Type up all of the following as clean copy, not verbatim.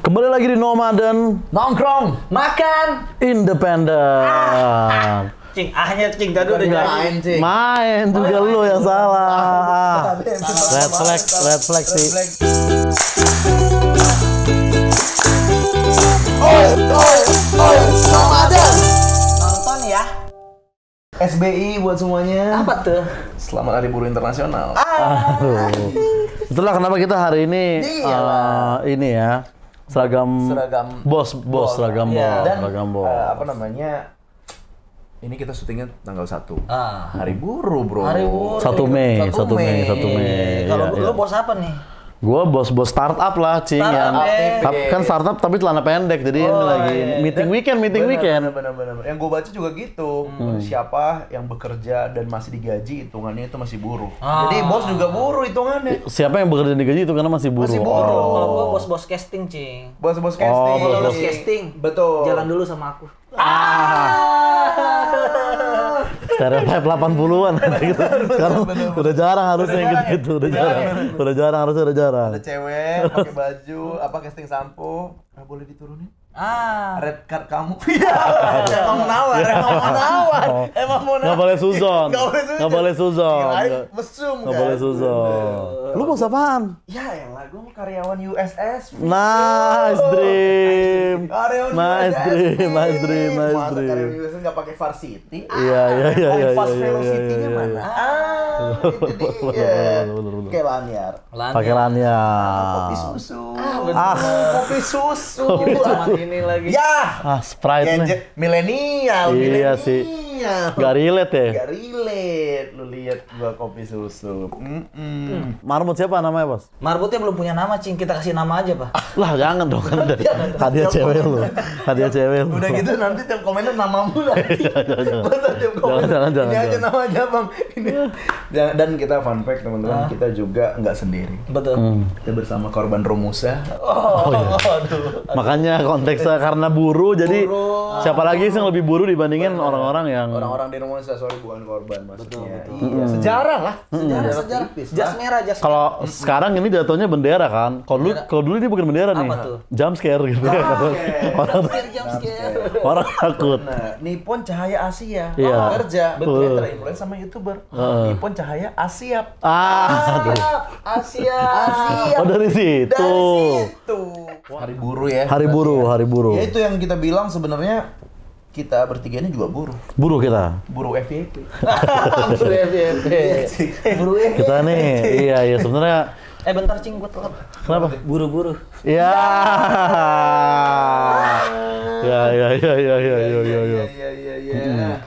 Kembali lagi di Nomaden Nongkrong, makan, Independen. Cing, cing, tadi udah main, Cing. Main juga lu yang salah. Red flag sih. Nomaden. nonton ya. SBI buat semuanya. Apa tuh? Selamat Hari Buruh Internasional. Aduh. Itulah kenapa kita hari ini ini ya seragam bos seragam Iya. bos Dan seragam bos. apa namanya? Ini kita syutingnya tanggal 1. Hari Buruh, Bro. Hari Buruh. 1 Mei. Kalau Iya, lu iya. bos apa nih? Gua bos startup lah, Cing. Startup, Kan startup tapi celana pendek, jadi ini lagi meeting weekend. Benar. Yang gue baca juga gitu. Siapa yang bekerja dan masih digaji, hitungannya itu masih buruh. Jadi bos juga buruh hitungannya. Siapa yang bekerja di gaji itu karena masih buruh. Masih buruh. Kalau gua bos casting, Cing. Bos-bos casting. bos-bos Kalau lu casting, Betul. jalan dulu sama aku. Stereotype 80-an gitu. Sekarang udah jarang harusnya yang gitu-gitu, udah jarang harusnya udah jarang. Ada cewek pakai baju, casting sampo, nggak boleh diturunin. Red card kamu. Emang mau nawar. Emang mau nawar. Nggak boleh suzon. Nggak boleh suzon. Kirain mesum Nggak kan? boleh suzon. Lu bos apaan? Ya elah, gue karyawan USS. Nice dream. Karyawan Nice dream. Masa karyawan USS nggak pakai varsity? Iya. Fast velocity-nya mana? Itu dia. Bener. Kayak lanyar. Pakai lanyar. Kopi susu. Kopi susu. Sama ini lagi. Ya. Sprite nih. Gadget milenial. Iya sih. Gak relate ya? Gak relate. Lu lihat gua kopi susu. Marmut siapa namanya, Bos? Marbutnya belum punya nama, Cing. Kita kasih nama aja, Pak. Lah jangan dong, kan ada hadiah cewek lu. Hadiah cewek lu. Udah gitu nanti tiap komennya namamu lagi. Masa tiap komen. Jangan. Ini aja nama aja, Bang. Ini. Dan kita fun fact teman-teman, kita juga nggak sendiri. Betul. Kita bersama korban Romusa. Makanya konteksnya karena buruh, jadi siapa lagi sih yang lebih buruh dibandingin orang-orang yang Orang-orang di Romusa, sorry bukan korban maksudnya. Iya, sejarah lah. Sejarah. Tipis Jas lah. merah, jas. kalau sekarang ini jatuhnya bendera kan. Kalau dulu ini bukan bendera nih. Apa tuh? Jump scare gitu ya. Jam scare. Orang takut. Nah, Nippon Cahaya Asia. Iya. Kerja. Betul. Dia terinfluence sama YouTuber. Nippon Cahaya Asia. Aduh. Asia. Oh dari situ. Dari situ. Hari buruh ya. Hari buruh. Ya itu yang kita bilang sebenarnya kita bertiga ini juga buruh. Buruh kita. Buruh FYP. Buru Kita nih, iya sebenarnya. bentar, Cing, gua telat. Kenapa? Buru-buru. Ya. Ya. Iya.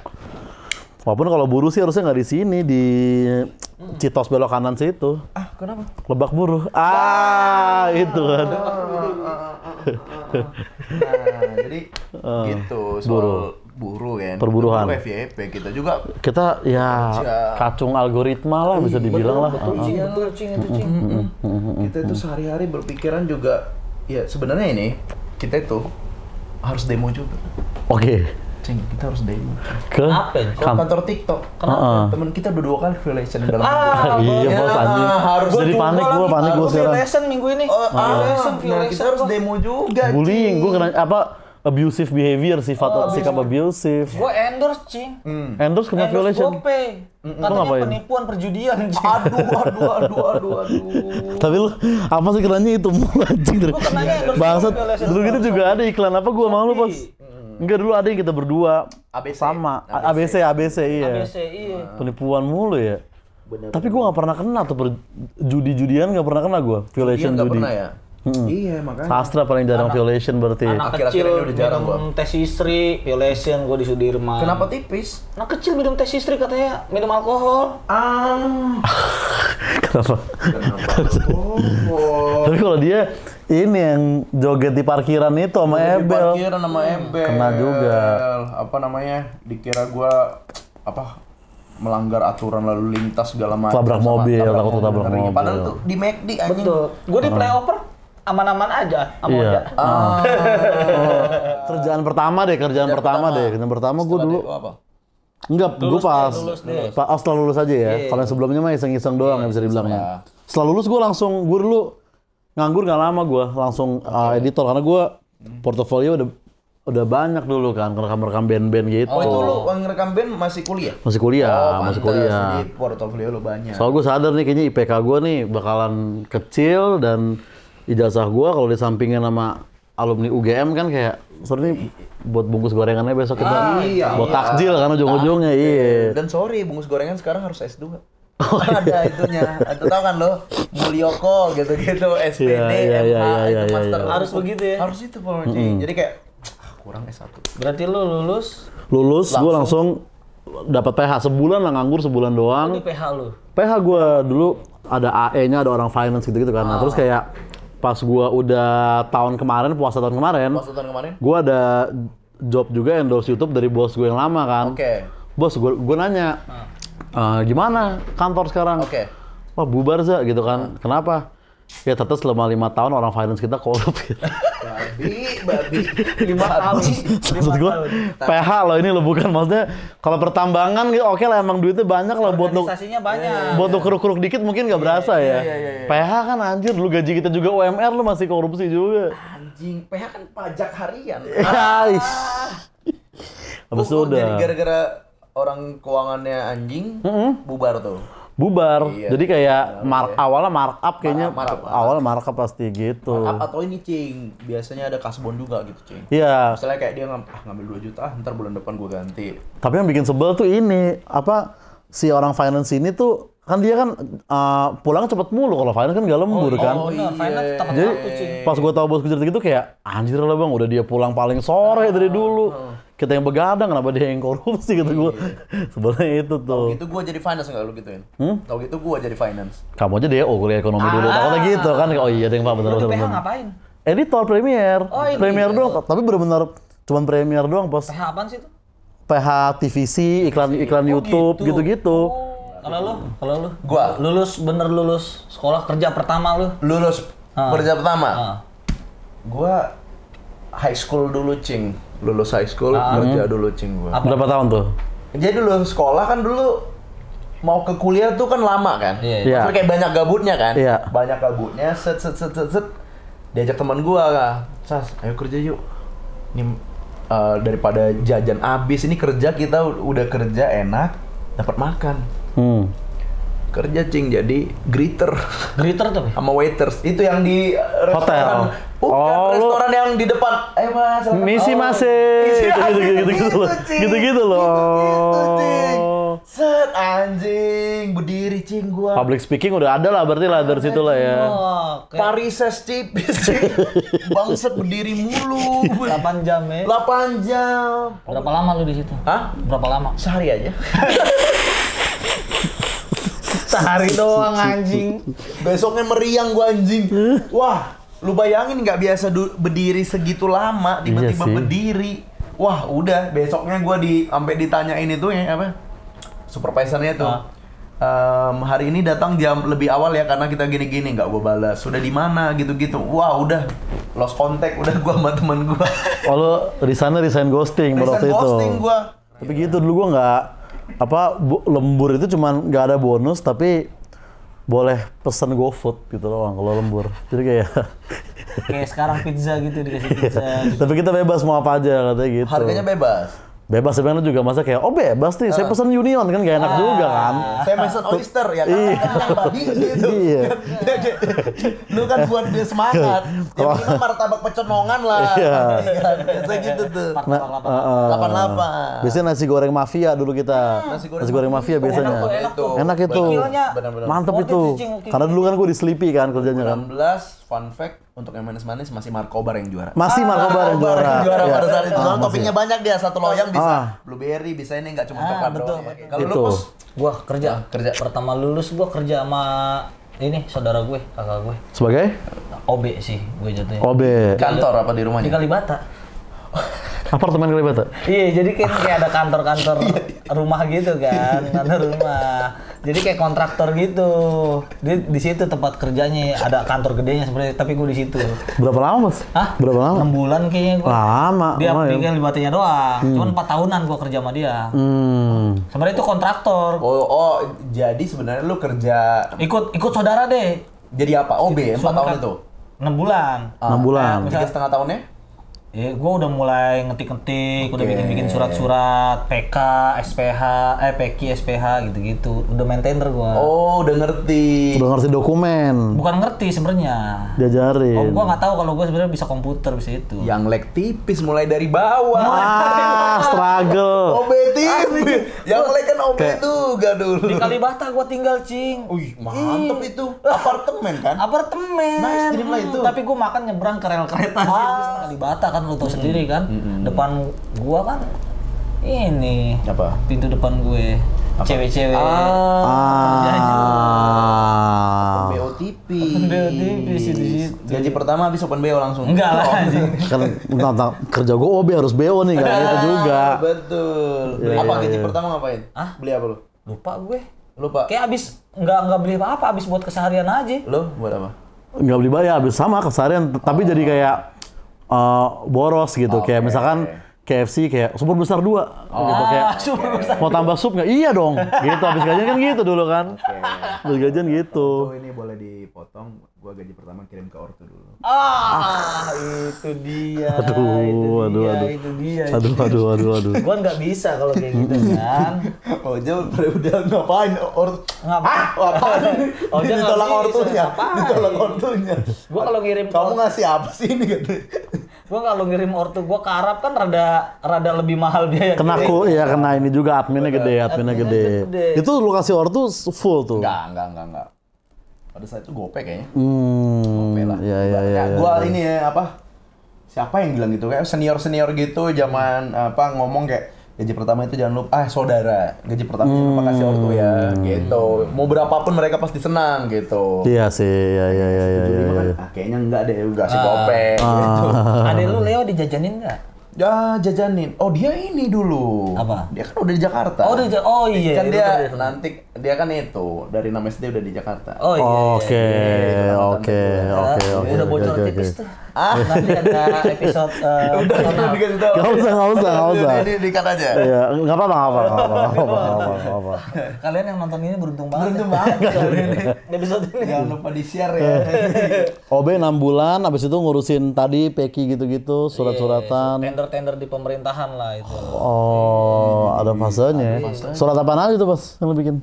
Walaupun kalau buruh sih harusnya nggak di sini, di Citos belok kanan situ. Kenapa? Lebak buruh. Itu kan. Nah, jadi gitu soal buruh kan. Perburuhan. Buruh FYP kita juga. Kita ya kacung algoritma lah bisa dibilang lah. Betul, Cing, itu, Cing. Kita itu sehari-hari berpikiran juga ya sebenarnya ini kita itu harus demo juga. Oke. Cing, kita harus demo. Ke Apa ya? Ke kantor TikTok. Kenapa? Temen kita udah 2 kali violation dalam Iya bos anjing. harus Jadi panik gua sekarang. Violation minggu ini. Nah, kita harus demo juga. Bullying, gua kena abusive behavior, sikap abusive. Gua endorse, Cing. Endorse kena violation. GoPay. Katanya ngapain? penipuan perjudian, Cing. Aduh. Tapi lu apa sih kenanya itu anjing dari Gua kenanya endorse bangsat. violation. Dulu gitu juga ada iklan apa gua mau lu pas. Enggak dulu ada yang kita berdua ABC. sama ABC iya. ABC, iya. Penipuan mulu ya. Bener. Tapi gua nggak pernah kena tuh judi-judian nggak pernah kena gua. Violation Nggak judi. pernah ya? Iya makanya. Sastra paling jarang violation berarti. Anak Akhir-akhir kecil ini udah jarang minum teh istri, violation gua di Sudirman. Kenapa tipis? Anak kecil minum teh istri katanya minum alkohol. Kenapa? Oh. Tapi kalau dia ini yang joget di parkiran itu sama Di Ebel. parkiran sama Ebel. Kena juga. Apa namanya? Dikira gua melanggar aturan lalu lintas segala macam. Tabrak mobil, takut ketabrak mobil. Padahal tuh di McD anjing. Betul. Gua di playover aman-aman aja sama Iya. Oja. Kerjaan pertama deh. Kerjaan pertama gue Setelah dulu. itu apa? Enggak, gue pas lulus deh. setelah lulus aja ya. Kalau yang sebelumnya mah iseng-iseng doang yang bisa dibilangnya. Setelah lulus gue langsung, gue dulu nganggur nggak lama gue langsung editor karena gue portofolio udah banyak dulu kan rekam band-band gitu. Oh itu lu ngerekam band masih kuliah? Masih kuliah, masih kuliah. Jadi portofolio lu banyak. Soalnya gue sadar nih kayaknya IPK gue nih bakalan kecil dan ijazah gue kalau disampingin sama alumni UGM kan kayak sorry buat bungkus gorengannya besok kita buat takjil kan ujung-ujungnya iya. Dan sorry bungkus gorengan sekarang harus S2. Ada itunya. Atau tahu kan lo Mulyoko gitu-gitu SPD MH itu master. Harus begitu ya. Harus itu pokoknya. Jadi kayak kurang S1. Berarti lu Lulus gue langsung dapat PH sebulan lah nganggur sebulan doang. ini PH lu. PH gue dulu ada AE-nya ada orang finance gitu-gitu kan. Nah, terus kayak pas gue udah puasa tahun kemarin, gue ada job juga endorse YouTube dari bos gue yang lama kan. Bos, gue nanya, gimana kantor sekarang? Wah bubar Za gitu kan. Kenapa? Ya ternyata selama 5 tahun orang finance kita korup gitu. Babi. 5 tahun. Maksud gue, PH loh ini lo bukan maksudnya kalau pertambangan gitu oke lah emang duitnya banyak lah buat lu. Organisasinya banyak. Buat lu keruk-keruk dikit mungkin nggak berasa ya. PH kan anjir dulu gaji kita juga UMR lu masih korupsi juga. Anjing, PH kan pajak harian. Habis itu udah. Jadi gara-gara orang keuangannya anjing, bubar tuh. Bubar. Jadi kayak awalnya markup kayaknya. Awalnya markup pasti gitu. Markup atau ini Cing, biasanya ada kasbon juga gitu Cing. Iya. Misalnya kayak dia ngambil 2 juta, ntar bulan depan gue ganti. Tapi yang bikin sebel tuh ini, si orang finance ini tuh kan dia kan pulang cepet mulu kalau finance kan gak lembur kan. Finance tepat Jadi waktu, Cing. pas gue tau bos gue cerita gitu kayak anjir lah bang, udah dia pulang paling sore dari dulu. Kita yang begadang, kenapa dia yang korupsi gitu gue. Sebenarnya itu tuh. Gitu gue jadi finance nggak lu gituin? Tau gitu gue jadi finance. Kamu aja DO kuliah ekonomi dulu. Takutnya gitu kan. Oh iya, ada yang paham Lu di PH bener-bener. ngapain? Editor Premiere. Premiere doang, tapi bener-bener cuman Premiere doang pas. PH apaan sih itu? PH TVC, iklan YouTube gitu-gitu. Kalau lu? Gua Lulus sekolah kerja pertama lu? lulus kerja pertama. Gua high school dulu Cing. Lulus high school kerja dulu Cing gua. Berapa tahun tuh? Jadi lulus sekolah kan dulu mau ke kuliah tuh kan lama kan. Iya. Maksudnya kayak banyak gabutnya kan. Iya. Banyak gabutnya set. Diajak teman gua kan. Sas, ayo kerja yuk. Ini daripada jajan abis ini kerja kita udah kerja enak dapat makan. Kerja Cing jadi greeter Greeter tuh? sama waiters. Itu yang di restoran. Hotel. Bukan restoran yang di depan. Ayo Mas. Misi gitu loh. Set anjing berdiri Cing gua. Public speaking udah ada lah berarti lah dari situ lah ya. Parises tipis Cing. Bangset berdiri mulu. 8 jam ya? 8 jam. Berapa lama lu di situ? Hah? Berapa lama? Sehari aja. Sehari doang anjing. Besoknya meriang gua anjing. Wah, lu bayangin nggak biasa berdiri segitu lama, tiba-tiba Iya sih. berdiri. Wah, udah besoknya gua sampai ditanyain itu ya apa? Supervisornya tuh. Hari ini datang jam lebih awal ya karena kita gini-gini, nggak gua balas. Sudah di mana gitu-gitu. Wah, udah lost contact udah gua sama temen gua. Oh lu resign ghosting waktu itu. Ghosting gua. Tapi gitu dulu gua nggak lembur itu cuman nggak ada bonus tapi boleh pesen GoFood gitu loh kalau lembur. Jadi kayak sekarang pizza gitu dikasih pizza. Gitu. tapi kita bebas mau apa aja katanya gitu. Harganya bebas. Bebas sebenarnya juga masa kayak bebas nih saya pesen Union kan gak enak juga kan. Saya pesen oyster ya kan yang babi gitu. Iya. Lu kan buat dia semangat. Ya minimal martabak pecenongan lah. Iya. Biasa gitu tuh. 88. Biasanya nasi goreng mafia dulu kita. Nasi goreng mafia biasanya. Enak itu. Mantep itu. Karena dulu kan gue di Sleepy kan kerjanya kan. 16 fun fact untuk yang manis-manis masih Markobar yang juara. Masih Markobar yang juara. Juara pada saat itu. Soalnya masih. toppingnya banyak dia, satu loyang bisa blueberry, bisa ini nggak cuma coklat doang. Kalau lu Pus? Gua kerja. Pertama lulus gua kerja sama ini saudara gue, kakak gue. Sebagai? OB sih gue jatuhnya. OB. Kantor apa di rumahnya? Di Kalibata. Apartemen Kalibata? Iya, jadi kayak ada kantor-kantor rumah gitu kan, kantor rumah. Jadi kayak kontraktor gitu. Dia di situ tempat kerjanya, ada kantor gedenya sebenarnya, tapi gue di situ. Berapa lama, Mas? Hah? Berapa lama? 6 bulan kayaknya gue. Lama. Dia lama di ya. Kalibatanya doang. Cuman 4 tahunan gue kerja sama dia. Sebenarnya itu kontraktor. Oh, jadi sebenarnya lu kerja Ikut saudara deh. jadi apa? OB 4 tahun itu. 6 bulan. 6 bulan. 3,5 tahunnya? Ya, gue udah mulai ngetik-ngetik, udah bikin surat-surat, PK, SPH, PK, SPH gitu-gitu. Udah main tender gue. Oh, udah ngerti. Udah ngerti dokumen. Bukan ngerti sebenarnya. Diajarin. Oh, gue nggak tahu kalau gue sebenarnya bisa komputer, bisa itu. Yang leg tipis mulai dari bawah. Struggle. OB tipis. Yang leg kan OB juga dulu. Di Kalibata gue tinggal, Cing. Wih, mantep itu. Apartemen kan? Apartemen. Nice, dream lah itu. Tapi gue makan nyebrang ke rel kereta Kalibata kan lu tau sendiri kan. Depan gua kan ini Apa? pintu depan gue cewek-cewek. BO tipis. BO tipis di situ. Gaji pertama habis open BO langsung. Enggak lah anjing. Kan tentang kerja gue OB harus BO nih, kayak gitu juga. Betul. Apa gaji pertama ngapain? Beli apa lu? Lupa gue. Lupa. Kayak abis nggak beli apa-apa, abis buat keseharian aja. Lu buat apa? Nggak beli bayar, habis sama keseharian, tapi jadi kayak boros gitu. Kayak misalkan KFC kayak super besar 2 gitu, kayak mau tambah sup nggak? Iya dong, gitu. Habis gajian kan gitu dulu kan. Habis gajian gitu. Oh, ini boleh dipotong. Gua gaji pertama kirim ke ortu dulu. Itu dia. Aduh. Itu dia. Aduh. Gua nggak bisa kalau kayak gitu kan. Ojo udah ngapain Ngapain? Apaan? Ojo nggak Ditolak bisa, ortunya. ngapain? Ditolak ortunya. Gua kalau ngirim Kamu ngasih apa sih ini gitu? Gua kalau ngirim ortu gua ke Arab kan rada lebih mahal biaya. Kena kena ini juga adminnya gede. gede. Itu lu kasih ortu full tuh. Enggak. Pada saat itu GoPay kayaknya. Hmm. Lah. Iya. Gua ini ya apa? Siapa yang bilang gitu? Kayak senior gitu zaman ngomong kayak gaji pertama itu jangan lupa saudara. Gaji pertama jangan lupa kasih ortu ya gitu. Mau berapapun mereka pasti senang gitu. Iya sih. Iya. Kayaknya enggak deh, gua kasih GoPay gitu. Adek lu Leo dijajanin enggak? Ya jajanin. Oh dia ini dulu. Apa? Dia kan udah di Jakarta. Oh iya. Kan itu dia bener. nanti dia kan itu dari 6 SD udah di Jakarta. Oh iya. Oke. Udah bocor tipis tuh. Nanti ada episode personal. Nggak usah. Ini dikat aja. Iya, nggak apa-apa. Kalian yang nonton ini beruntung banget. Beruntung banget kalian ini. Episode ini. Jangan lupa di-share ya. OB 6 bulan, abis itu ngurusin tadi peki gitu-gitu, surat-suratan. Tender di pemerintahan lah itu. Oh, ada fasenya. Surat apaan aja tuh pas yang lu bikin?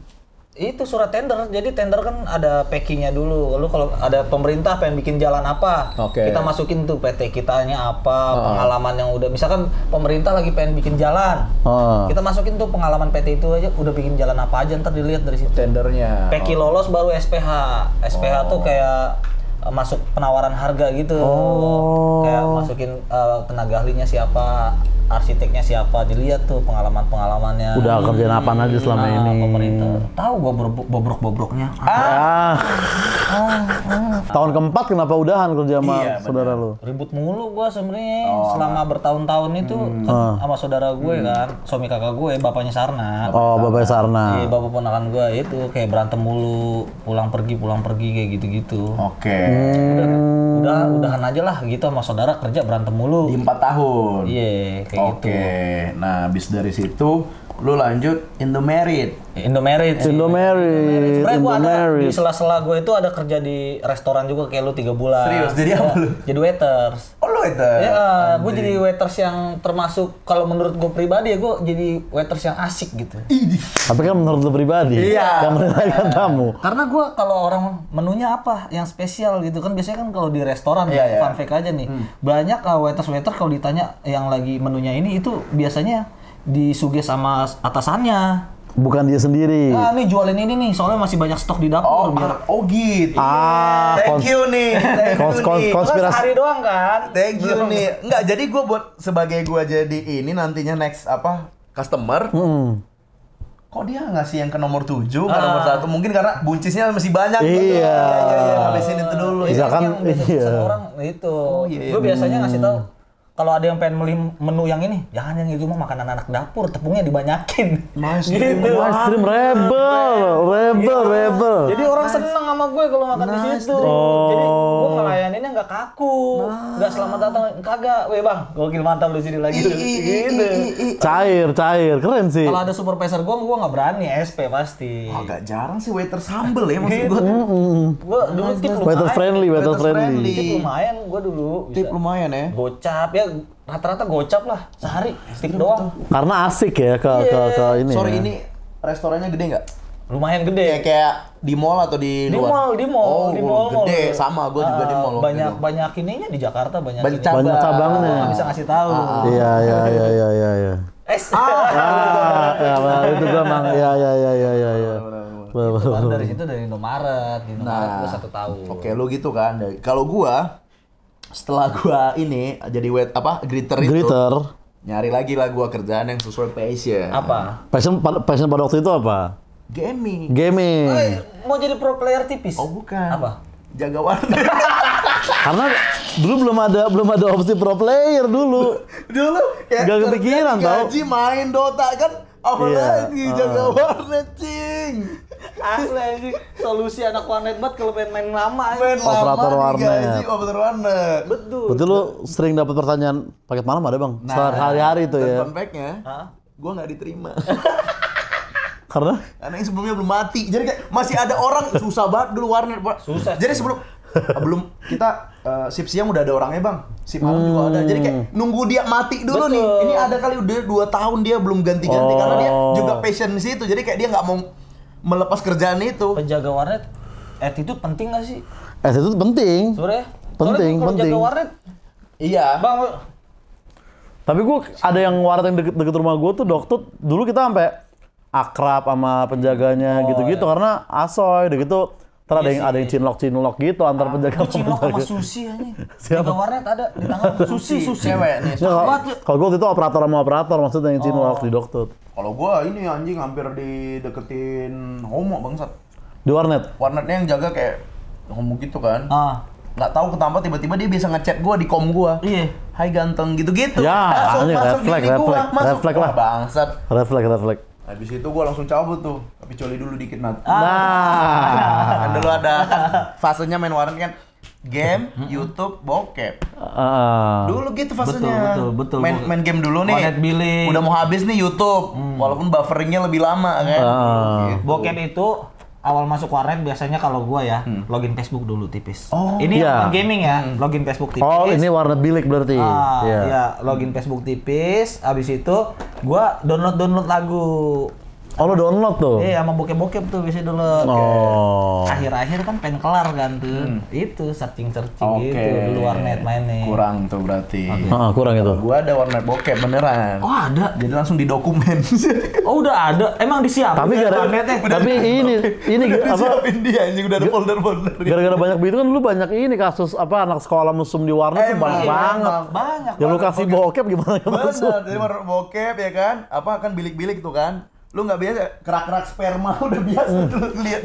Itu surat tender. Jadi tender kan ada packingnya dulu. Lalu kalau ada pemerintah pengen bikin jalan apa, kita masukin tuh PT kitanya apa, pengalaman yang udah. Misalkan pemerintah lagi pengen bikin jalan, kita masukin tuh pengalaman PT itu aja. Udah bikin jalan apa aja, ntar dilihat dari situ. Tendernya. Peki lolos baru SPH. SPH tuh kayak masuk penawaran harga gitu. Kayak masukin tenaga ahlinya siapa, arsiteknya siapa, dilihat tuh pengalamannya. Udah kerjaan apaan aja selama ini? Pemerintah tahu gua bobrok-bobroknya. Tahun keempat kenapa udahan kerja sama saudara lu? Ribut mulu gua sebenarnya selama bertahun-tahun itu sama saudara gue kan, suami kakak gue, bapaknya Sarna. Oh, bapaknya Sarna. Iya, bapak ponakan gue itu kayak berantem mulu, pulang pergi kayak gitu-gitu. Oke. Udahan aja lah gitu sama saudara kerja berantem mulu. Di 4 tahun. Iya, kayak gitu. Oke. Nah, habis dari situ lu lanjut Indomerit. Indomerit. Sebenarnya gue ada Indomerit. di sela-sela gue itu ada kerja di restoran juga kayak lu 3 bulan. Serius? Jadi apa lu? Jadi waiters. Oh, lu waiter. Ya, gue jadi waiters yang termasuk kalau menurut gue pribadi ya gue jadi waiters yang asik gitu. Tapi kan menurut lu pribadi, Iya. yang menenangkan tamu. Karena gue kalau orang menunya apa yang spesial gitu kan biasanya kan kalau di restoran fun fact aja nih banyak waiters kalau ditanya yang lagi menunya ini itu biasanya disuges sama atasannya. Bukan dia sendiri. Nah, nih jualin ini nih, soalnya masih banyak stok di dapur. Gitu. Thank you nih. konspirasi. Sehari doang kan? Thank you nih. Enggak, jadi gue buat sebagai gue jadi ini nantinya next customer. Kok dia ngasih yang ke nomor 7, ke nomor 1? Mungkin karena buncisnya masih banyak. Iya. Habisin itu dulu. Misalkan, yang biasa pesan orang itu. Gue biasanya ngasih tahu kalau ada yang pengen beli menu yang ini, jangan yang itu mah makanan anak dapur, tepungnya dibanyakin. Nice gitu. Ice cream rebel. Jadi orang seneng sama gue kalau makan di situ. Jadi gue ngelayaninnya nggak kaku, nggak selamat datang, kagak. Weh bang, gokil mantap lu sini lagi. Gitu. Cair, keren sih. Kalau ada supervisor gue nggak berani SP pasti. Agak jarang sih waiter sambel ya maksud gue. Gue dulu tip lumayan. Waiter friendly. Tip lumayan gue dulu. Tip lumayan ya. Gocap ya, rata-rata gocap lah sehari, tip doang. Karena asik ya ke ini. Sorry, ya. ini restorannya gede nggak? Lumayan gede. Kayak di mall atau di luar? Di mall. Gede, sama gue juga di mall. Banyak ininya di Jakarta banyak cabangnya. Nggak bisa ngasih tahu. Iya. Itu gua emang iya. Baru dari situ dari Indomaret, gua 1 tahun. Oke, lu gitu kan. Kalau gua setelah gua ini jadi greeter itu. Nyari lagi lah gua kerjaan yang sesuai passion. Apa? Passion pada waktu itu apa? Gaming. Mau jadi pro player tipis? Oh, bukan. Apa? Jaga warnet. Karena dulu belum ada opsi pro player dulu. Ya, gak kepikiran tau. Gaji main Dota kan. Apalagi jaga warnet, cing. Asli anjing, solusi anak warnet banget kalau main lama Main operator warnet. Operator warnet. Betul lu sering dapat pertanyaan paket malam ada bang? Sehari-hari itu ya. Dan fun fact-nya, gua nggak diterima. Karena yang sebelumnya belum mati. Jadi kayak masih ada orang susah banget dulu warnet, Pak. Susah. Jadi belum kita shift siang udah ada orangnya, Bang. Shift malam juga ada. Jadi kayak nunggu dia mati dulu. Betul. Nih. Ini ada kali udah 2 tahun dia belum ganti-ganti karena dia juga passion di situ. Jadi kayak dia nggak mau melepas kerjaan itu. Penjaga warnet attitude penting nggak sih? Attitude penting. Penting. Jaga warnet. Iya. Bang. Tapi ada yang warnet yang deket rumah gue tuh Doktut. Dulu kita sampai akrab sama penjaganya gitu-gitu karena asoy gitu. Ntar ada yang cinlok gitu antar penjaga sama cinlok penjaga. sama Susi aja. Jaga warnet ada di tangan Susi. Cewek nih. Kalau gue itu operator sama operator maksudnya yang cinlok di Doktut. Kalau gua ini anjing hampir dideketin homo bangsat. Di warnet? Warnetnya yang jaga kayak homo gitu kan. Nggak tahu kenapa tiba-tiba dia bisa ngechat gua di kom gua. Iya. Hai ganteng gitu-gitu. Ya, masuk refleks lah. Bangsat. Refleks. Habis itu gua langsung cabut tuh. Tapi coli dulu dikit Nat. Nah. Kan dulu ada fasenya main warnet kan. Game, YouTube, bokep. Dulu gitu fasenya. Betul. Main game dulu nih. Warnet billing. Udah mau habis nih YouTube. Walaupun bufferingnya lebih lama kan. Gitu. Bokep itu awal masuk warnet biasanya kalau gua ya login Facebook dulu tipis. Ini gaming ya, login Facebook tipis. Oh, ini warnet bilik berarti. Iya, login Facebook tipis. Abis itu gua download lagu. Oh, lo download tuh? Iya, sama bokep-bokep tuh biasanya download. Akhir-akhir kan pengen kelar kan tuh. Itu searching gitu dulu warnet mainnya. Kurang tuh berarti. Kurang itu. Gua ada warnet bokep beneran. Oh, ada. Jadi langsung didokumen. Oh, udah ada. Emang disiapin warnetnya? Tapi ini apa? Disiapin dia anjing udah ada folder-folder. Gara-gara banyak begitu kan dulu banyak ini kasus anak sekolah mesum di warnet tuh banyak banget. Banyak. Ya lu kasih bokep gimana ya masuk? Bener, jadi warnet bokep ya kan. Apa kan bilik-bilik tuh kan. Lu nggak biasa kerak-kerak sperma udah biasa tuh lihat.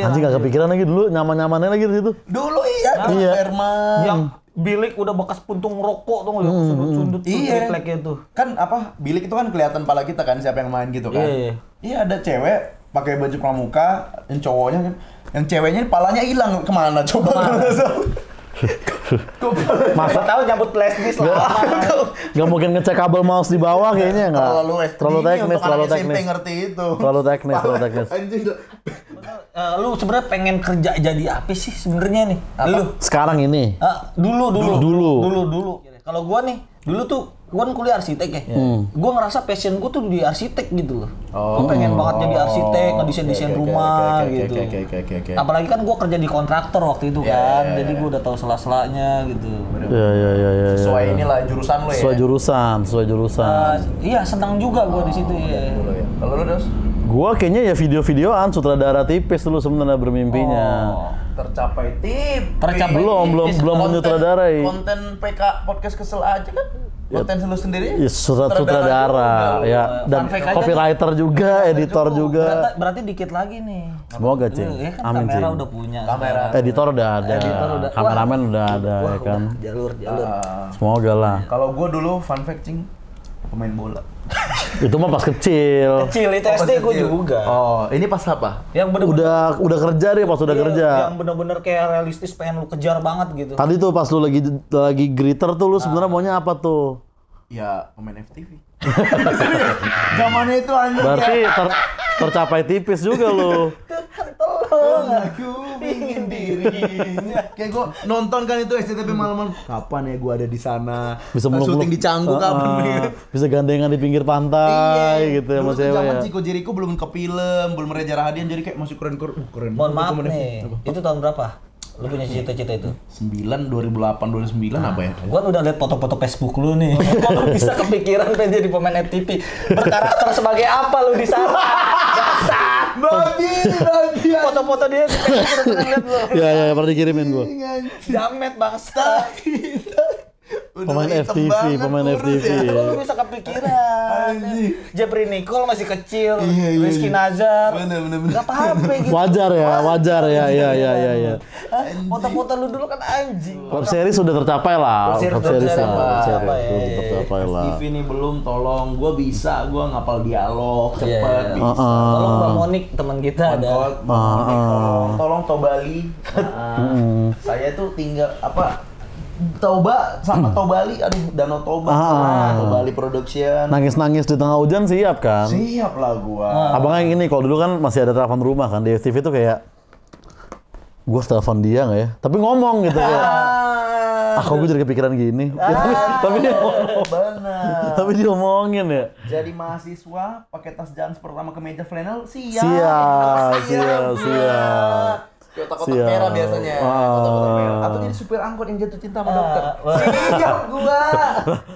Anjing gak kepikiran lagi dulu nyaman-nyamannya lagi di situ. Dulu iya. Sperma. Yang bilik udah bekas puntung rokok tuh sundut-sundut tuh bilik tuh. Kan apa? Bilik itu kan kelihatan pala kita kan siapa yang main gitu kan. Iya ada cewek pakai baju pramuka, yang cowoknya kan. Yang ceweknya palanya hilang kemana coba? Masa tahu nyambut flash disk lah. Gak mungkin ngecek kabel mouse di bawah kayaknya nggak. Terlalu teknis. Ngerti itu. Terlalu teknis. Lu sebenarnya pengen kerja jadi apa sih sebenarnya nih? Lu sekarang ini? Dulu. Kalau gua nih, dulu tuh gua kan kuliah arsitek ya. Gua ngerasa passion gua tuh di arsitek gitu loh. Gua pengen banget jadi arsitek, ngedesain rumah gitu. Apalagi kan gua kerja di kontraktor waktu itu kan. Jadi gua udah tahu sela-selanya gitu. Iya. Sesuai inilah jurusan lo ya. Sesuai jurusan. Iya, senang juga gua di situ ya. Kalau lu Dos? Gua kayaknya ya video-videoan sutradara tipis dulu sebenarnya bermimpinya. Tercapai belum menyutradarai. Konten PK podcast kesel aja kan Konten lu sendiri? Ya, sutradara, ya, dan copywriter juga, editor juga. Berarti dikit lagi nih. Semoga, Cing. Ya kan Amin, kamera Cing. udah punya. Editor udah ada. Kameramen udah ada, ya kan. Jalur. Semoga lah. Kalau gue dulu fun fact, Cing, pemain bola. Itu mah pas kecil. Kecil itu SD gue juga. Oh, ini pas apa? Yang bener-bener Udah kerja deh, pas udah kerja. Yang bener-bener kayak realistis pengen lu kejar banget gitu. Tadi tuh pas lu lagi greeter tuh lu sebenarnya maunya apa tuh? Ya, pemain FTV. Zamannya itu anjing. Berarti tercapai tipis juga lu. Tolong aku ingin dirinya. Kayak gue nonton kan itu SCTV malam-malam. Kapan ya gue ada di sana? Bisa meluk-meluk. Syuting di Canggu kapan? Bisa gandengan di pinggir pantai gitu ya sama cewek ya. Zaman Chico Jericho belum ke film, belum Reza Rahadian, jadi kayak masih keren. Mohon maaf nih, itu tahun berapa? Lu punya cita-cita itu? 2008, 2009 apa ya? Gua udah liat foto-foto Facebook lu nih. Lu bisa kepikiran pengen jadi pemain FTV. Berkarakter sebagai apa lu di sana? Dasar. Babi. Foto-foto dia di Facebook udah pernah liat lu. Ya, pernah dikirimin gua. Jamet bangsa. Pemain FTV. Lu bisa kepikiran. Jeffrey Nicole masih kecil. Rizky Nazar. Bener. Gak apa-apa gitu. Wajar ya. Iya. Foto-foto lu dulu kan anjing. Web series sudah tercapai lah. Web series Sudah ya. tercapai lah. TV nih belum, tolong. Gue bisa, gue ngapal dialog cepet, Iya. bisa. Tolong Mbak Monik teman kita ada. Tolong Tobali. Saya tuh tinggal Toba sama Tobali, Danau Toba, Tobali Production. Nangis-nangis di tengah hujan siap kan? Siap lah gua. Abangnya gini, kalau dulu kan masih ada telepon rumah kan, di FTV tuh kayak gue telepon dia nggak ya? Tapi ngomong gitu kayak, kok gue jadi kepikiran gini. Tapi dia ngomong. Bener. Tapi dia ngomongin ya. Jadi mahasiswa pakai tas Jans pertama ke meja flannel, siap. Kotak-kotak merah biasanya. Kotak-kotak merah. Atau jadi supir angkot yang jatuh cinta sama dokter. Siap gua.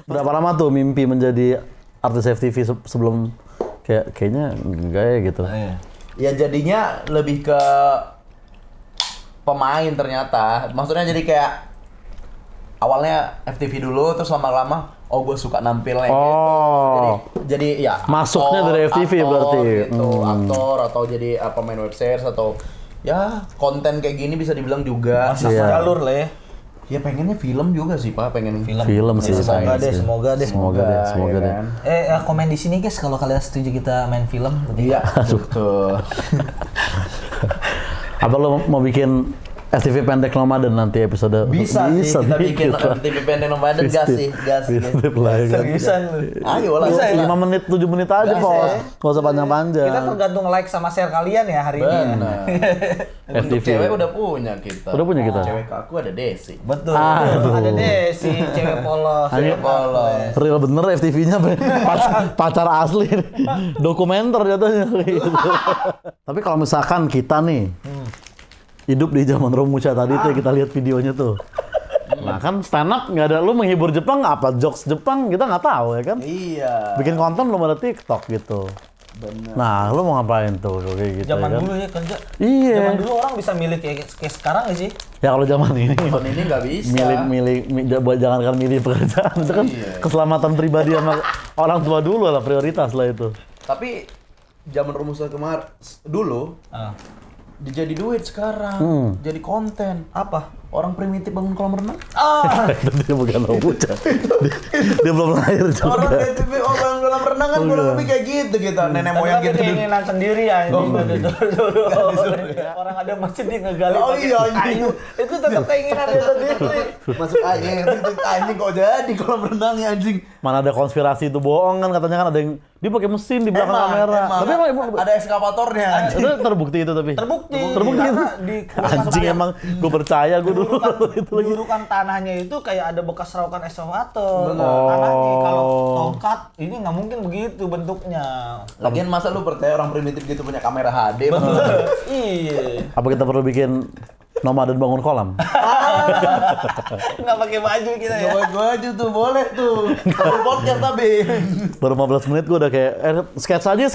Berapa lama tuh mimpi menjadi artis FTV sebelum kayaknya enggak ya gitu? Ya jadinya lebih ke pemain ternyata. Maksudnya jadi kayak awalnya FTV dulu, terus lama-lama gue suka nampilnya gitu. Jadi ya masuknya dari FTV berarti gitu. Aktor atau jadi pemain web series atau ya konten kayak gini bisa dibilang juga. Jalur lah ya. Ya pengennya film juga sih Pak, pengen film sih. Semoga deh. Kan? Komen di sini guys kalau kalian setuju kita main film. Iya, betul. Apa lo mau bikin FTV pendek nomaden nanti episode? Bisa kita bikin FTV pendek nomaden, gas sih. Seriusan lu. Ayo lah. 5 menit, 7 menit aja, Bos. Nggak usah panjang-panjang. Kita tergantung like sama share kalian ya hari ini. Untuk cewek udah punya kita. Udah punya kita. Cewek aku ada Desi. Betul. Ada Desi, cewek polos. Real bener FTV-nya pacar asli. Dokumenter jatuhnya. Tapi kalau misalkan kita nih hidup di zaman Romucha tadi tuh kita lihat videonya tuh. Nah kan stand up nggak ada, lu menghibur Jepang apa jokes Jepang kita nggak tahu ya kan? Iya. Bikin konten belum ada TikTok gitu. Bener. Nah lu mau ngapain tuh kayak gitu? Zaman ya kan? dulu ya kerja. Iya. Zaman dulu orang bisa milih kayak sekarang nggak sih? Ya kalau zaman ini. Tahun ini nggak bisa. Jangankan milih pekerjaan, itu kan keselamatan pribadi sama orang tua dulu lah prioritas lah itu. Tapi zaman Romucha kemarin dulu. Jadi duit sekarang, jadi konten. Apa? Orang primitif bangun kolam renang. Dia bukan Romucha. Dia belum lahir juga. Orang primitif bangun kolam renang kan kurang lebih kayak gitu kita. Nenek moyang kita keinginan sendiri ya. Orang ada masjid dia ngegali. Oh iya anjing. Itu tetap keinginan dia sendiri. Masuk aja anjing kok jadi kolam renang ya anjing. Mana ada konspirasi itu bohong kan katanya kan ada yang dia pakai mesin di belakang kamera. Tapi emang ada ekskavatornya. Itu terbukti itu tapi. Terbukti itu. Anjing emang gue percaya gue dulu itu lagi. Dulu kan tanahnya itu kayak ada bekas raukan ekskavator. Tanahnya kalau tongkat ini nggak mungkin begitu bentuknya. Lagian masa lu percaya orang primitif gitu punya kamera HD? Iya. Apa kita perlu bikin nomaden bangun kolam? Nggak pakai baju kita ya. Nggak pakai baju tuh boleh tuh. Baru podcast tapi. Baru 15 menit gue udah kayak sketsa yuk.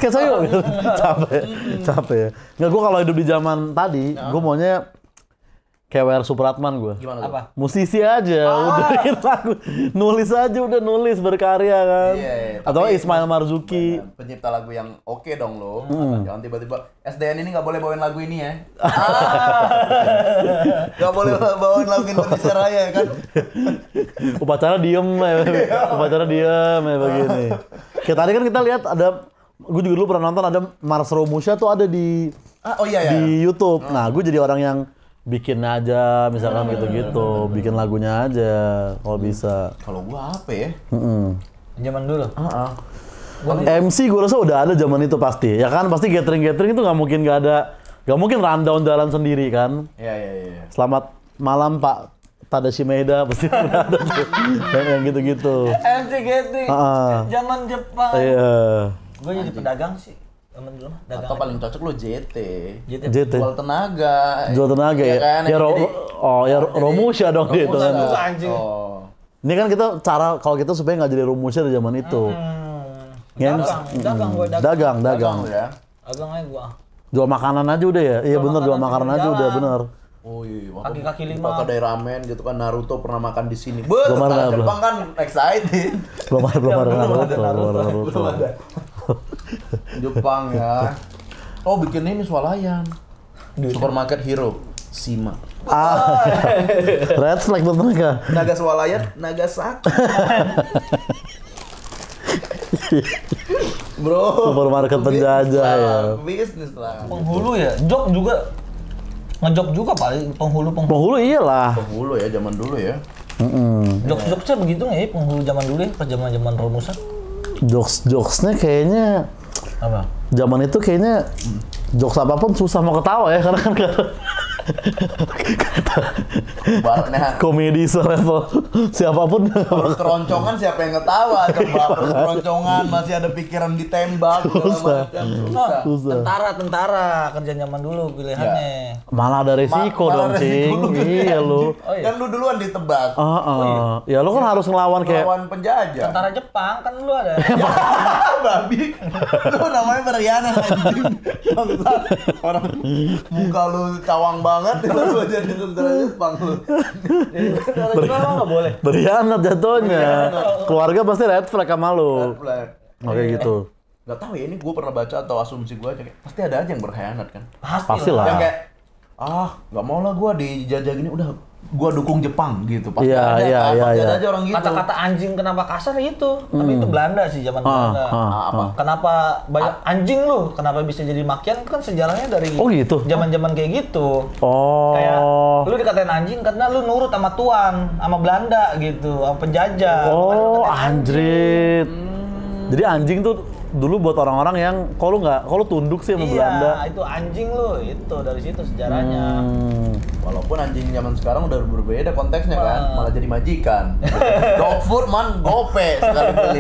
Capek ya. Nggak, gue kalau hidup di zaman tadi, gue maunya Kayak Supratman gue. Gimana tuh? Apa? Musisi aja, udah bikin lagu. Nulis aja udah nulis berkarya kan. Iya, Atau tapi Ismail Marzuki. pencipta lagu yang oke dong lo. Jangan tiba-tiba SDN ini nggak boleh bawain lagu ini ya. Nggak boleh bawain lagu Indonesia Raya kan. Upacara diem ya begini. Kayak tadi kan kita lihat ada, gue juga dulu pernah nonton ada Mars Romusha tuh ada di di YouTube. Nah, gue jadi orang yang bikin aja, misalkan gitu-gitu, bikin lagunya aja kalau bisa. Kalau gua apa ya? Zaman dulu. MC gue rasa udah ada zaman itu pasti, ya kan? Pasti gathering itu nggak mungkin rundown jalan sendiri kan? Iya. Selamat malam Pak Tadashi Maeda pasti udah ada tuh. yang gitu-gitu. MC Gathering. Zaman Jepang. Iya. Gue jadi pedagang sih. Zaman dulu dagang. Atau paling cocok lo JT. JT. Jual tenaga. Jual tenaga ya. Kan? Ya Romusha dong dia itu. Anjing. Ini kan kita kalau kita supaya nggak jadi Romusha di zaman itu. Dagang. Ya. Dagang aja gua. Jual makanan aja udah ya. Iya bener, jual makanan aja udah bener. Oh iya, Kaki-kaki lima. Buka kedai ramen gitu kan, Naruto pernah makan di sini. Jepang kan excited. Belum ada Naruto. Jepang ya. Oh bikin ini swalayan. Supermarket Hero, Sima. Red flag buat mereka. Naga swalayan, Nagasaki. Bro. Supermarket penjajah ya. Bisnis lah. Penghulu ya, Jok juga. Ngejok juga paling penghulu. Penghulu iyalah. Penghulu ya zaman dulu ya. Jokes-jokesnya begitu nggak ya penghulu zaman dulu ya, pas zaman Romusa? Jokesnya kayaknya Apa? zaman itu kayaknya jokes apapun susah mau ketawa ya karena kan Baratnya komedi selevel siapapun. terus keroncongan siapa yang ketawa coba, terus keroncongan masih ada pikiran ditembak Susah. Tentara kerja zaman dulu pilihannya. Malah ada resiko dong, Cing. Iya lu. Oh iya. Kan lu duluan ditebak. Ya lu kan harus ngelawan kayak Lawan penjajah. Tentara Jepang kan lu ada. Babi. Lu namanya berkhianat anjing. Bangsat. Orang muka lu cawang banget lu jadi tentara Jepang lu. Tentara Jepang nggak boleh. berkhianat jatuhnya. Keluarga pasti red flag sama lu. Oke gitu. Gak tahu ya, ini gue pernah baca atau asumsi gue aja kayak pasti ada aja yang berkhianat kan. Pasti lah. Yang kayak nggak mau lah gue dijajah gini, udah gue dukung Jepang gitu. Pasti Iya, ada, iya, kan? iya, Pasti iya. ada aja orang gitu. Kata-kata anjing kenapa kasar itu? Tapi itu Belanda sih zaman Belanda. Apa? Kenapa banyak anjing lu? Kenapa bisa jadi makian? Kan sejarahnya dari gitu? zaman-zaman kayak gitu. Oh. Kayak lu dikatain anjing karena lu nurut sama tuan, sama Belanda gitu, sama penjajah. Makanya lu Oh, dikatain anjrit. Jadi anjing tuh dulu buat orang-orang yang kalau lu tunduk sih sama Belanda. Iya, itu anjing lu. Itu dari situ sejarahnya. Walaupun anjing zaman sekarang udah berbeda konteksnya kan, malah jadi majikan. Dog food man, gope sekali beli.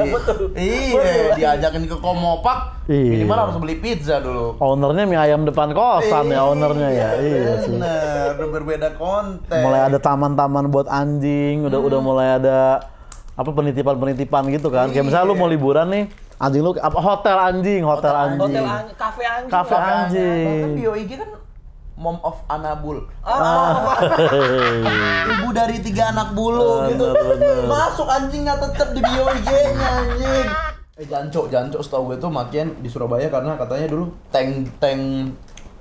Iya, diajakin ke Komopak, minimal harus beli pizza dulu. Ownernya mie ayam depan kosan ya ownernya ya. Iya sih. Bener, udah berbeda konteks. Mulai ada taman-taman buat anjing, udah mulai ada apa penitipan gitu kan. Kayak misalnya lu mau liburan nih, anjing lu apa hotel anjing. Hotel anjing, kafe anjing. Kafe anjing. Bahkan BioIG kan Mom of Anabul. Ibu dari 3 anak bulu gitu. Masuk anjingnya tetep di BioIG-nya anjing. Janco setahu gue tuh makin di Surabaya karena katanya dulu tank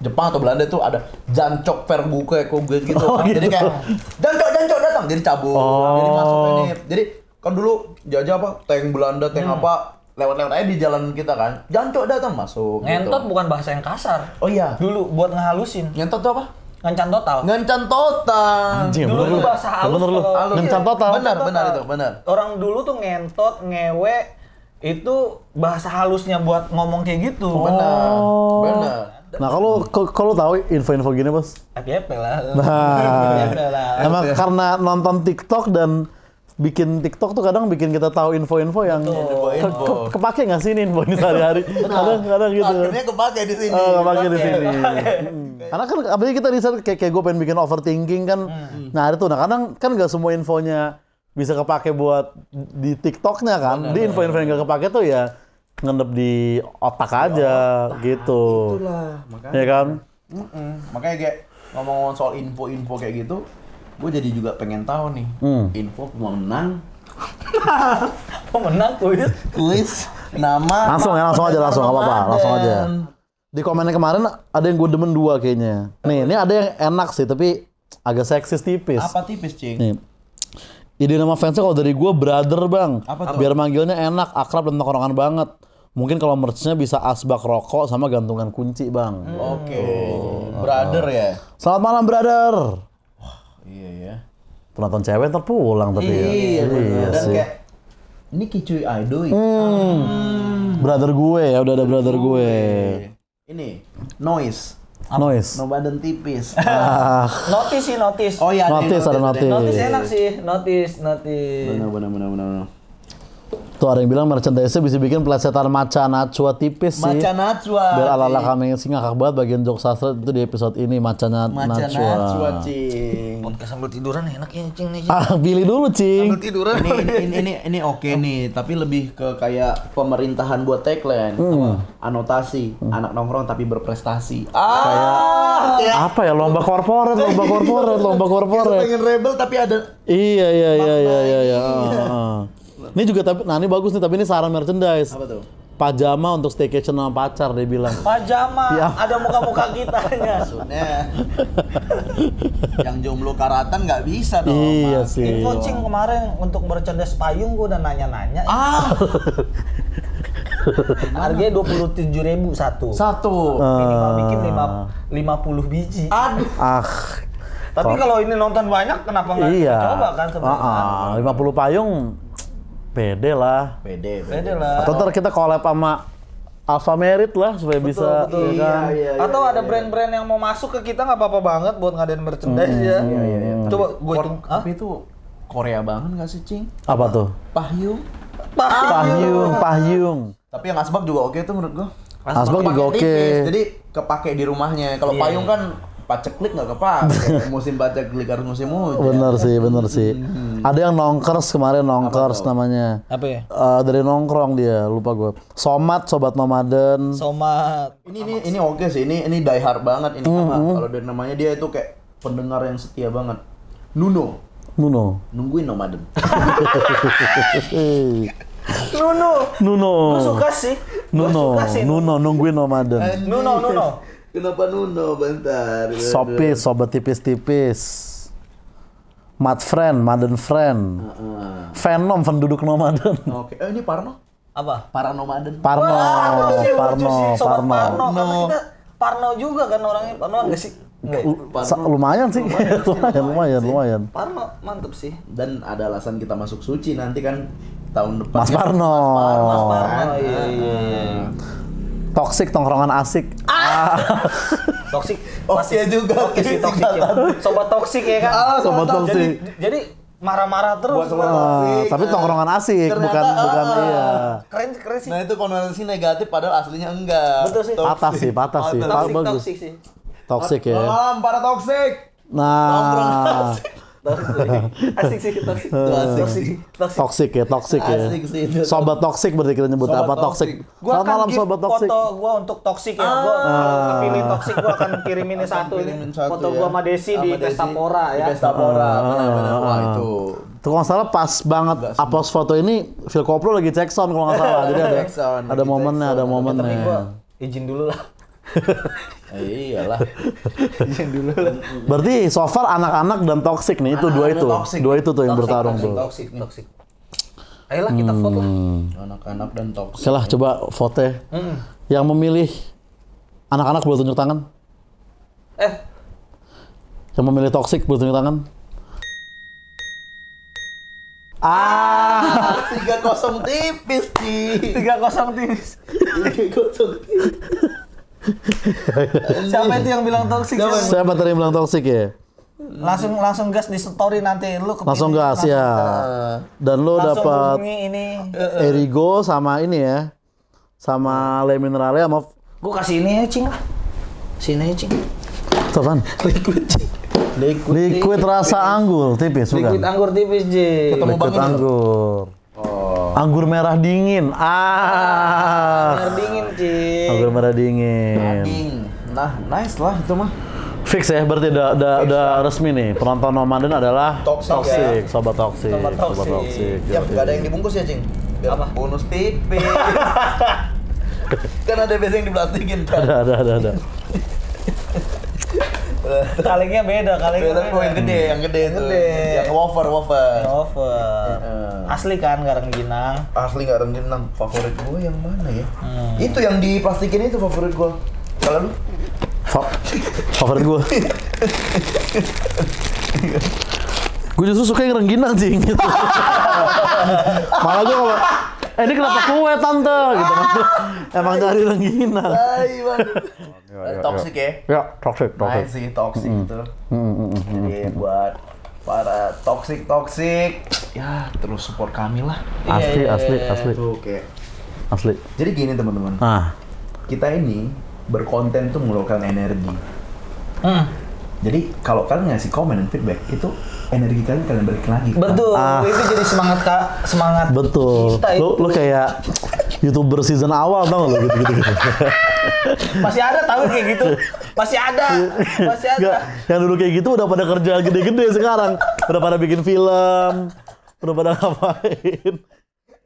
Jepang atau Belanda tuh ada Jancok Verbuke gitu. Jadi kayak Jancok datang jadi cabut. Jadi masuk ini. Jadi kan dulu jajah apa tank Belanda, tank apa lewat aja di jalan kita kan. Jancok datang masuk. Ngentot gitu. bukan bahasa yang kasar. Oh iya. Dulu buat ngehalusin. Ngentot tuh apa? Ngencan total. Ngencan total. Anjing, Dulu bener tuh lu. bahasa halus. Bener lu. kalau- Ngencan total. Benar. Orang dulu tuh ngentot, ngewe itu bahasa halusnya buat ngomong kayak gitu. Benar. Nah, kalau tahu info-info gini, Bos. FYP lah. Nah, FYP lah. emang karena nonton TikTok dan bikin TikTok tuh kadang bikin kita tahu info-info yang kepake nggak sih ini info ini sehari-hari. Kadang gitu. Akhirnya kepake di sini. Kepake di sini. Karena kan apalagi kita riset kayak gue pengen bikin overthinking kan. Nah, itu nah kadang kan nggak semua infonya bisa kepake buat di TikToknya kan. Di info-info yang nggak kepake tuh ya ngendep di otak aja gitu. Itulah, makanya. Ya kan? Makanya kayak ngomong soal info-info kayak gitu, gue jadi juga pengen tahu nih info pemenang. Pemenang Kuis nama. Langsung aja, langsung nggak apa-apa, langsung aja. Di komennya kemarin ada yang gue demen 2 kayaknya. Nih, ini ada yang enak sih, tapi agak seksis tipis. Apa tipis, Cing? Nih. Ide nama fansnya kalau dari gue brother bang. Apa tuh? Biar manggilnya enak, akrab dan tongkrongan banget. Mungkin kalau merch-nya bisa asbak rokok sama gantungan kunci bang. Oke. Brother ya? Selamat malam brother. Iya ya. Penonton cewek ntar pulang tapi ya. Iya dan sih. kayak ini Kicuy Aidoy. Brother gue ya, udah ada brother gue. Ini noise. Noise. Badan tipis. Notice. Oh iya, Notice, ada notice. Notice enak sih, notice. Benar. Tuh ada yang bilang merchandise-nya bisa bikin plesetan maca Najwa tipis sih. Maca Najwa. Biar ala-ala kami sih ngakak banget bagian jok sastra itu di episode ini Maca Najwa. Cing. Podcast sambil tiduran enaknya Cing nih. Pilih dulu, Cing. Sambil tiduran. Ini oke nih, tapi lebih ke kayak pemerintahan buat tagline. Anotasi, anak nongkrong tapi berprestasi. Kayak apa ya? Lomba korporat. Kita pengen rebel tapi ada. Iya. Ini juga tapi, nah ini bagus nih, tapi ini saran merchandise. Apa tuh? Pajama untuk staycation sama pacar, dia bilang. Pajama, Ya. ada muka-muka kitanya. Maksudnya yang jomblo karatan nggak bisa dong. Iya Mas. sih. Info Cing kemarin untuk merchandise payung gue udah nanya-nanya. Harganya 27.000 satu. Minimal bikin 50 biji. Aduh. Tapi kalau ini nonton banyak, kenapa nggak kita coba kan sebenarnya? 50 payung, pede lah. Pede lah. Atau ntar kita collab sama Alpha Merit lah supaya bisa. Betul. Ya kan? Iya. Atau ada brand-brand yang mau masuk ke kita nggak apa-apa banget buat ngadain merchandise ya. Iya. Coba gue hitung. Tapi itu Korea banget nggak sih, Cing? Apa tuh? Pahyung. Pahyung. Tapi yang asbak juga oke tuh menurut gua. Asbak juga oke. Tipis, jadi kepake di rumahnya. Kalau payung kan paceklik nggak kepake. Musim paceklik harus musim hujan. Bener sih. Ada yang nongkers kemarin, namanya. Apa ya? Dari nongkrong dia, lupa gue. Sobat nomaden. Somat. Ini oke sih. Ini die hard banget ini kalau dari namanya dia itu kayak pendengar yang setia banget. Nuno. Nungguin nomaden. Nuno. Gue suka sih. Nuno nungguin nomaden. Nuno. Kenapa Nuno? Bentar. Sopis, sobat tipis-tipis. Maden friend. Venom, penduduk nomaden. Oke. Ini Parno? Apa? Paranomaden. Parno. Sobat Parno. Karena kita Parno juga kan orangnya. Parno nggak sih? Lumayan sih. lumayan. Parno mantep sih. Dan ada alasan kita masuk suci nanti kan tahun depan. Mas Parno. Mas Parno. Iya. Toksik tongkrongan asik. Toksik. Iya juga. Oke sih toksik ya. Sobat toksik ya kan? Sobat toksik. Jadi marah-marah terus. Tapi tongkrongan asik, bukan iya. Keren sih. Nah itu konotasi negatif padahal aslinya enggak. Betul sih. Patah sih. Bagus. Toksik sih. Toksik ya. Malam para toksik. Nah. Asik sih toksik. Toksik ya. Asik sih itu. Sobat toksik berarti kita nyebut Sobat apa toksik. Gua Selamat akan malam give sobat toksik. foto gua untuk toksik ya. Gua kepilih toksik, gua akan kirimin satu ini. Foto gua sama Desi di Pestapora ya. Di Pestapora. Benar. Wah itu. Tuh kalau nggak salah pas banget upload foto ini Phil Koplo lagi check sound kalau nggak salah. Jadi ada momennya. Tapi gua izin dulu lah. Iyalah. Berarti so far anak-anak dan toksik nih itu dua itu tuh yang bertarung tuh. Toksik. Ayolah kita foto. Anak-anak dan toksik. Oke lah coba foto ya. Yang memilih anak-anak boleh tunjuk tangan. Yang memilih toksik boleh tunjuk tangan. 3-0 tipis sih. 3-0 tipis. Siapa itu yang bilang toksik? Siapa tadi yang bilang toksik ya? Langsung gas di story nanti lu kepilih. Langsung gas ya. Dan lu dapat ini. Erigo sama ini ya. Sama Le Minerale sama Gua kasih ini ya, Cing lah. Sini aja, Cing. apaan? Liquid, Cing. Liquid rasa anggur tipis bukan? Liquid anggur tipis, J. Liquid anggur. Anggur merah dingin. Merah dingin, Cing. Anggur merah dingin. Nah, nice lah itu mah. Fix ya, berarti udah resmi nih. Penonton Nomaden adalah Toxic, sobat toxic. Ya, nggak ada yang dibungkus ya, Cing? Biar Apa? bonus tipis. Kan ada biasa yang diplastikin kan? Ada. Kalengnya beda. Yang gede tuh. Yang wafer. Asli kan nggak rengginang. Asli nggak rengginang. Favorit gue yang mana ya? Itu yang diplastikin itu favorit gue. Kalau lu? Favorit gue. Gue justru suka yang rengginang sih. Gitu. Malah gue kalau ini kenapa kue tante gitu. Emang dari rengginang. Toxic ya? Ya, toxic. Nice sih, toxic itu. Jadi buat para toxic ya terus support kami lah. Asli. Oke. Asli. Jadi gini teman-teman. Kita ini berkonten tuh mengeluarkan energi. Jadi kalau kalian ngasih komen dan feedback itu energi kalian balik lagi. Betul. Itu jadi semangat. Betul. Kita itu. Lu kayak YouTuber season awal tau gak lu gitu. Masih ada tahu kayak gitu. Masih ada. Nggak, yang dulu kayak gitu udah pada kerja gede-gede sekarang. Udah pada bikin film. Udah pada ngapain.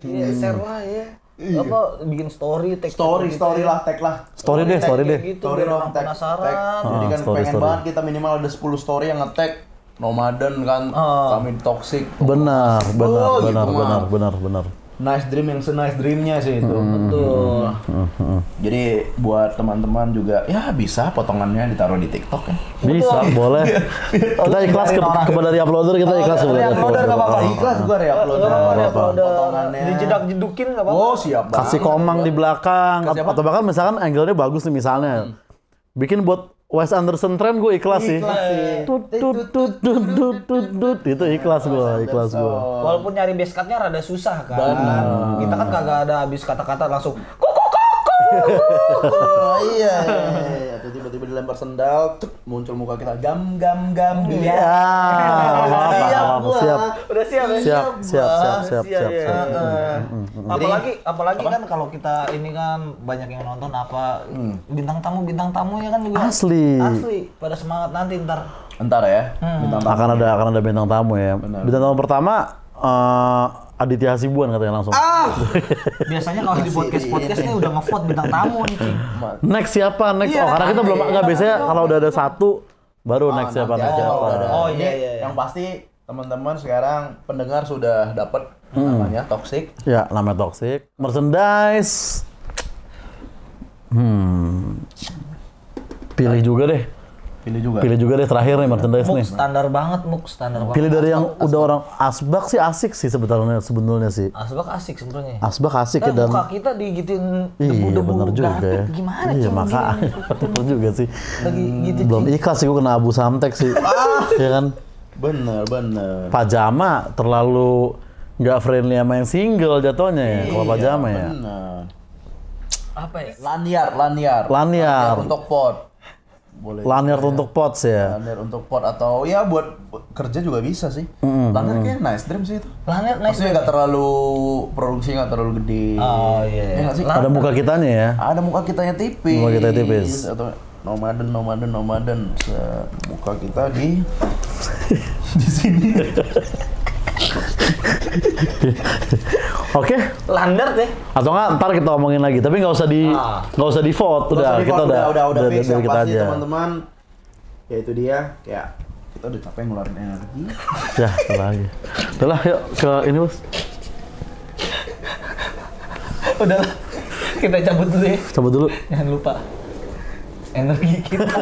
Iya, share lah ya. Apa bikin story, tag Story lah. Story deh. Gitu, biar orang penasaran. Jadi kan story. pengen banget kita minimal ada 10 story yang nge-tag Nomaden kan, kami toxic. Benar. Gitu, nice dream yang se-nice dreamnya sih itu. Betul. Jadi buat teman-teman juga ya bisa potongannya ditaruh di TikTok kan. Bisa, boleh. Kita ikhlas kepada dari uploader, kita ikhlas kepada dari uploader nggak apa-apa. Ikhlas gua re-uploader. Potongannya. Dijedak-jedukin nggak apa-apa. Oh, siap banget. kasih komang di belakang atau bahkan misalkan angle-nya bagus nih misalnya. Bikin buat Wes Anderson trend gue ikhlas sih. Tut itu ikhlas gua. Walaupun nyari base cut-nya rada susah kan. Kita kan kagak ada habis kata-kata langsung Iya. Atau tiba-tiba dilempar sendal, muncul muka kita gam. Iya. Siap. Udah siap ya? Siap. Apalagi kan kalau kita ini kan banyak yang nonton bintang tamunya kan juga Asli. pada semangat nanti Entar ya. Akan ada bintang tamu ya. Bintang tamu pertama Aditya Hasibuan katanya langsung. Biasanya kalau di podcast ini udah ngevote bintang tamu nih, Cing. Next siapa? Iya, karena kita belum biasanya kalau udah ada satu baru next siapa. Oh iya. Yang pasti teman-teman sekarang pendengar sudah dapat namanya Toxic. Ya, namanya Toxic. Merchandise. Pilih juga deh. Pilih juga deh terakhir nih merchandise nih. Standar banget. Pilih dari yang udah orang Asbak sih asik sih sebetulnya sih. Asbak asik sebenarnya. Asbak asik ya dan muka kita digituin iya, debu-debu bener juga ya. Gimana iya, makanya bener juga sih. Lagi gitu. Belum ikhlas sih gue kena Abu Samtek sih. Iya kan? Bener. Pajama terlalu nggak friendly sama yang single jatuhnya ya. Kalau pajama ya. Bener. Apa ya? Lanyar untuk pot. Boleh. Lanyard untuk pots ya. Lanyard untuk pot atau ya buat kerja juga bisa sih. Lanyard kayaknya nice dream sih itu. Lanyard nice. Maksudnya nggak terlalu produksi nggak terlalu gede. Oh iya. Ya, nggak sih? Ada muka kitanya ya. Ada muka kitanya tipis. Muka kita tipis. Atau nomaden. Muka kita di sini. Oke. Lanyard deh. Atau nggak ntar kita omongin lagi, tapi nggak usah di vote, kita udah fix yang kita pasti aja. teman-teman. Ya itu dia, kayak kita udah capek ngeluarin energi. Ya, lagi. Udahlah, yuk ke ini bos. Udahlah, kita cabut dulu ya. Cabut dulu. Jangan lupa energi kita.